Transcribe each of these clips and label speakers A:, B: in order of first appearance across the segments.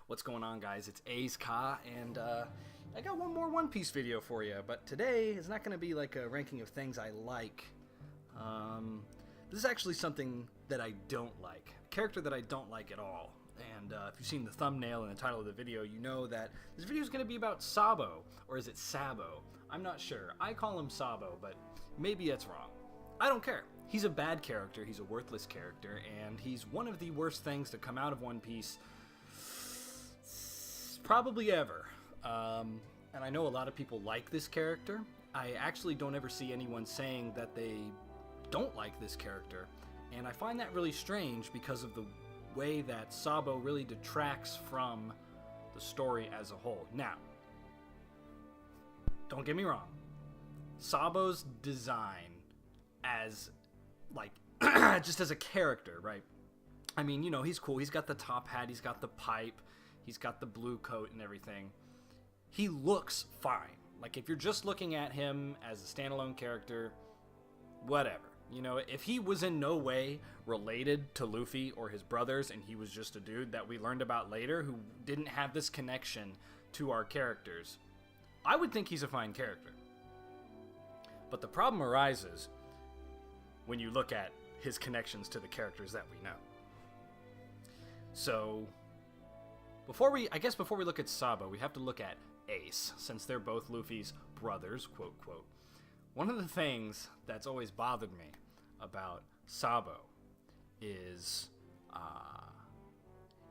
A: What's going on, guys? It's A's Ka, and I got one more One Piece video for you, but today is not going to be like a ranking of things I like. This is actually something that I don't like, a character that I don't like at all. And if you've seen the thumbnail and the title of the video, you know that this video is going to be about Sabo, or is it Sabo? I'm not sure. I call him Sabo, but maybe that's wrong. I don't care. He's a bad character, he's a worthless character, and he's one of the worst things to come out of One Piece probably ever. And I know a lot of people like this character. I actually don't ever see anyone saying that they don't like this character, and I find that really strange because of the way that Sabo really detracts from the story as a whole. Now, don't get me wrong, Sabo's design as, like, just as a character, right? I mean, you know, he's cool. He's got the top hat, he's got the pipe, he's got the blue coat and everything. He looks fine. Like, if you're just looking at him as a standalone character, whatever. You know, if he was in no way related to Luffy or his brothers and he was just a dude that we learned about later who didn't have this connection to our characters, I would think he's a fine character. But the problem arises when you look at his connections to the characters that we know. So, before we look at Sabo, we have to look at Ace, since they're both Luffy's brothers, quote, quote. One of the things that's always bothered me about Sabo is,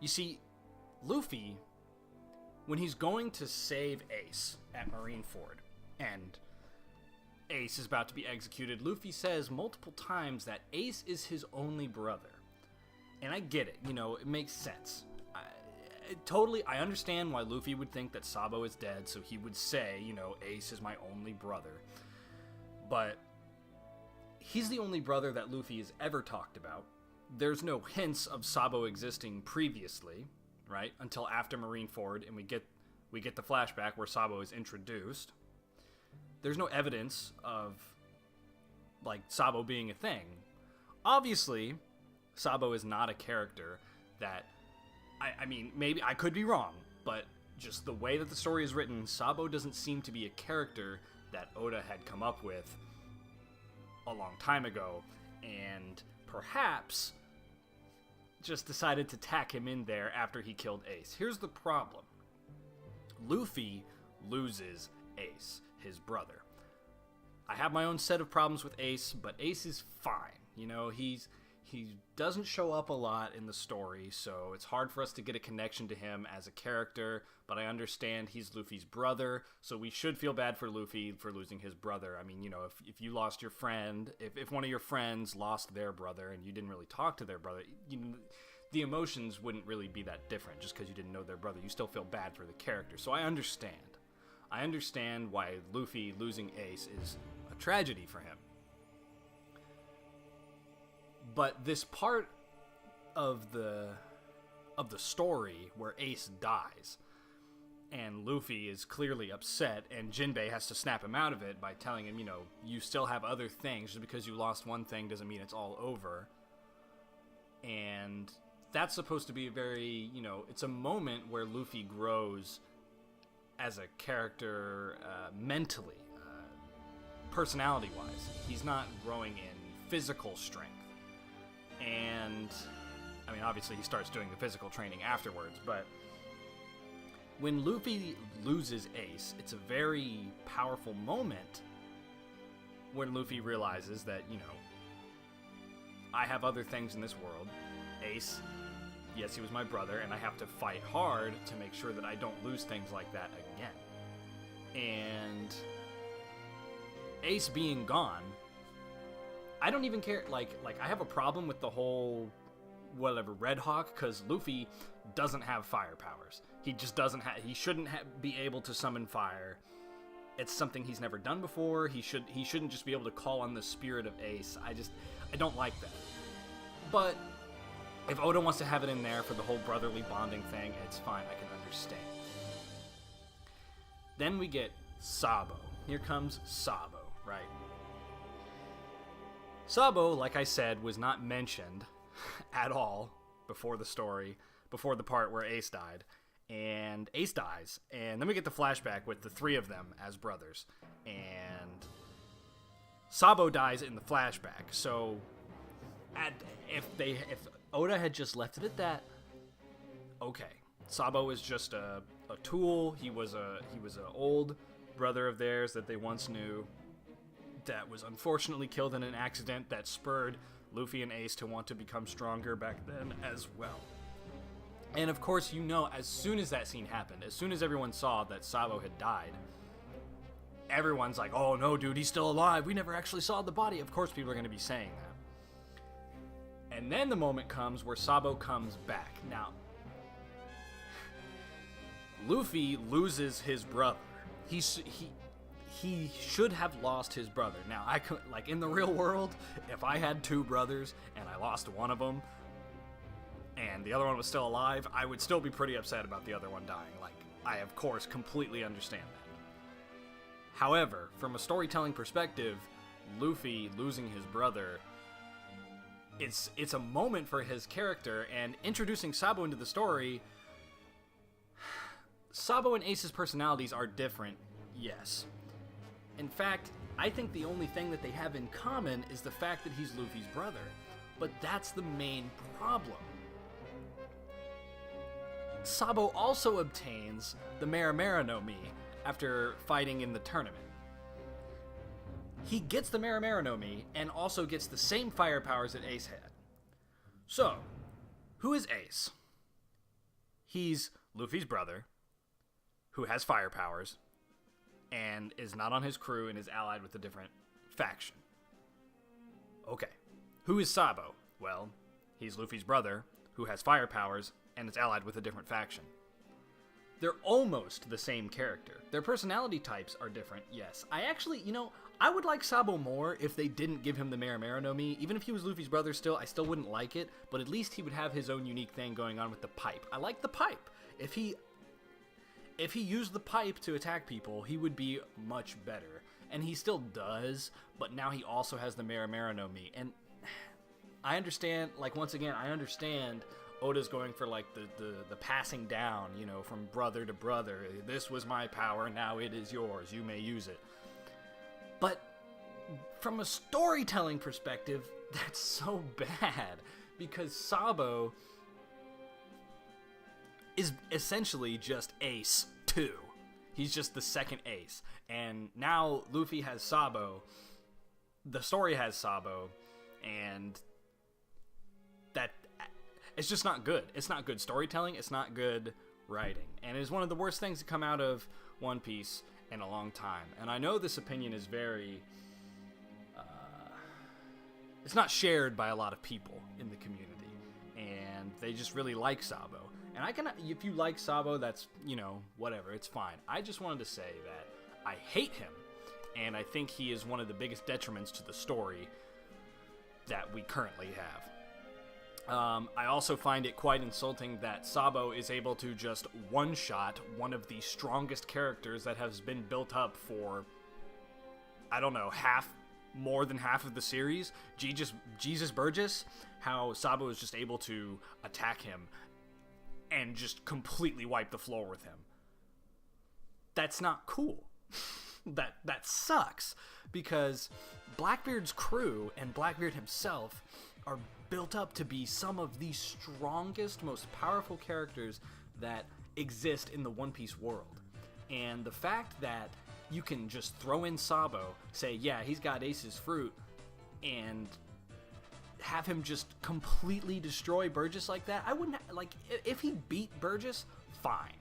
A: you see, Luffy, when he's going to save Ace at Marineford, and Ace is about to be executed, Luffy says multiple times that Ace is his only brother. And I get it, you know, it makes sense. I understand why Luffy would think that Sabo is dead, so he would say, you know, Ace is my only brother. But he's the only brother that Luffy has ever talked about. There's no hints of Sabo existing previously, right? Until after Marineford, and we get the flashback where Sabo is introduced. There's no evidence of, like, Sabo being a thing. Obviously, Sabo is not a character that, I mean, maybe I could be wrong, but just the way that the story is written, Sabo doesn't seem to be a character that Oda had come up with a long time ago, and perhaps just decided to tack him in there after he killed Ace. Here's the problem. Luffy loses Ace, his brother. I have my own set of problems with Ace, but Ace is fine. You know, he doesn't show up a lot in the story, so it's hard for us to get a connection to him as a character, but I understand he's Luffy's brother, so we should feel bad for Luffy for losing his brother. I mean, you know, if you lost your friend, if one of your friends lost their brother and you didn't really talk to their brother, you know, the emotions wouldn't really be that different just because you didn't know their brother. You still feel bad for the character, so I understand. I understand why Luffy losing Ace is a tragedy for him. But this part of the story where Ace dies, and Luffy is clearly upset, and Jinbei has to snap him out of it by telling him, you know, you still have other things. Just because you lost one thing doesn't mean it's all over. And that's supposed to be a very, you know, it's a moment where Luffy grows as a character mentally, personality-wise. He's not growing in physical strength. And, I mean, obviously he starts doing the physical training afterwards, but when Luffy loses Ace, it's a very powerful moment when Luffy realizes that, you know, I have other things in this world. Ace, yes, he was my brother, and I have to fight hard to make sure that I don't lose things like that again. And Ace being gone, I don't even care, like I have a problem with the whole, whatever, Red Hawk, because Luffy doesn't have fire powers. He just doesn't have, he shouldn't be able to summon fire. It's something he's never done before. He shouldn't just be able to call on the spirit of Ace. I don't like that. But if Oda wants to have it in there for the whole brotherly bonding thing, it's fine, I can understand. Then we get Sabo. Here comes Sabo, right? Sabo, like I said, was not mentioned at all before the story, before the part where Ace died. and Ace dies. And then we get the flashback with the three of them as brothers. And Sabo dies in the flashback. So if Oda had just left it at that, okay. Sabo is just a tool. He was an old brother of theirs that they once knew that was unfortunately killed in an accident that spurred Luffy and Ace to want to become stronger back then as well. And of course, you know, as soon as that scene happened, as soon as everyone saw that Sabo had died, everyone's like, oh no, dude, he's still alive. We never actually saw the body. Of course people are going to be saying that. And then the moment comes where Sabo comes back. Now, Luffy loses his brother. He should have lost his brother. Now, I could, like, in the real world, if I had two brothers and I lost one of them and the other one was still alive, I would still be pretty upset about the other one dying. Like, I, of course, completely understand that. However, from a storytelling perspective, Luffy losing his brother, it's a moment for his character, and introducing Sabo into the story, Sabo and Ace's personalities are different, yes. In fact, I think the only thing that they have in common is the fact that he's Luffy's brother. But that's the main problem. Sabo also obtains the Maramara no Mi after fighting in the tournament. He gets the Maramara no Mi and also gets the same fire powers that Ace had. So, who is Ace? He's Luffy's brother, who has fire powers, and is not on his crew and is allied with a different faction. Okay. Who is Sabo? Well, he's Luffy's brother, who has fire powers, and is allied with a different faction. They're almost the same character. Their personality types are different, yes. I actually, I would like Sabo more if they didn't give him the Maramara no Mi. Even if he was Luffy's brother still, I still wouldn't like it, but at least he would have his own unique thing going on with the pipe. I like the pipe. If he used the pipe to attack people, he would be much better. And he still does, but now he also has the Maramara no Mi. And I understand, once again, I understand Oda's going for, the passing down, from brother to brother. This was my power, now it is yours. You may use it. But from a storytelling perspective, that's so bad. Because Sabo is essentially just Ace 2. He's just the second Ace. And now Luffy has Sabo. The story has Sabo. And that... it's just not good. It's not good storytelling. It's not good writing. And it is one of the worst things to come out of One Piece in a long time. And I know this opinion is very... it's not shared by a lot of people in the community. And they just really like Sabo. And if you like Sabo, that's, whatever, it's fine. I just wanted to say that I hate him, and I think he is one of the biggest detriments to the story that we currently have. I also find it quite insulting that Sabo is able to just one-shot one of the strongest characters that has been built up for, I don't know, more than half of the series. Jesus Burgess, how Sabo is just able to attack him and just completely wipe the floor with him. That's not cool. That sucks, because Blackbeard's crew and Blackbeard himself are built up to be some of the strongest, most powerful characters that exist in the One Piece world. And the fact that you can just throw in Sabo, say, yeah, he's got Ace's fruit, and have him just completely destroy Burgess like that, I wouldn't, if he beat Burgess, fine.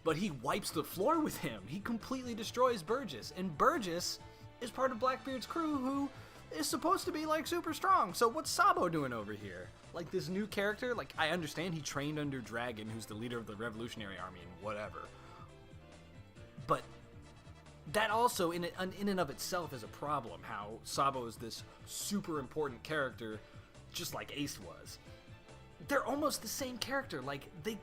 A: But he wipes the floor with him. He completely destroys Burgess. And Burgess is part of Blackbeard's crew, who is supposed to be, super strong. So what's Sabo doing over here? This new character? I understand he trained under Dragon, who's the leader of the Revolutionary Army and whatever. But that also, in and of itself, is a problem, how Sabo is this super important character, just like Ace was. They're almost the same character. They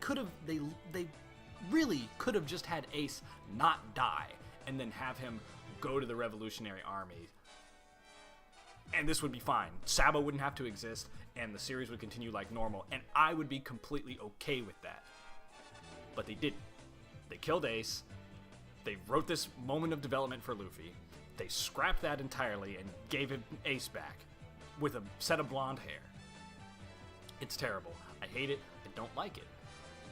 A: really could have just had Ace not die, and then have him go to the Revolutionary Army. And this would be fine. Sabo wouldn't have to exist, and the series would continue like normal, and I would be completely okay with that. But they didn't. They killed Ace. They wrote this moment of development for Luffy. They scrapped that entirely and gave him Ace back with a set of blonde hair. It's terrible. I hate it. I don't like it.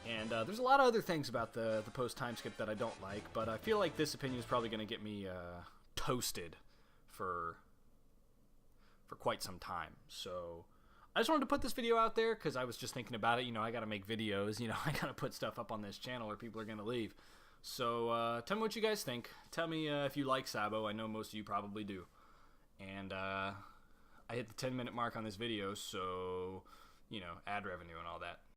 A: And there's a lot of other things about the post-time skip that I don't like, but I feel like this opinion is probably going to get me toasted for quite some time. So I just wanted to put this video out there because I was just thinking about it. You know, I got to make videos. You know, I got to put stuff up on this channel or people are going to leave. So tell me what you guys think. Tell me if you like Sabo. I know most of you probably do. And I hit the 10-minute mark on this video, so, you know, ad revenue and all that.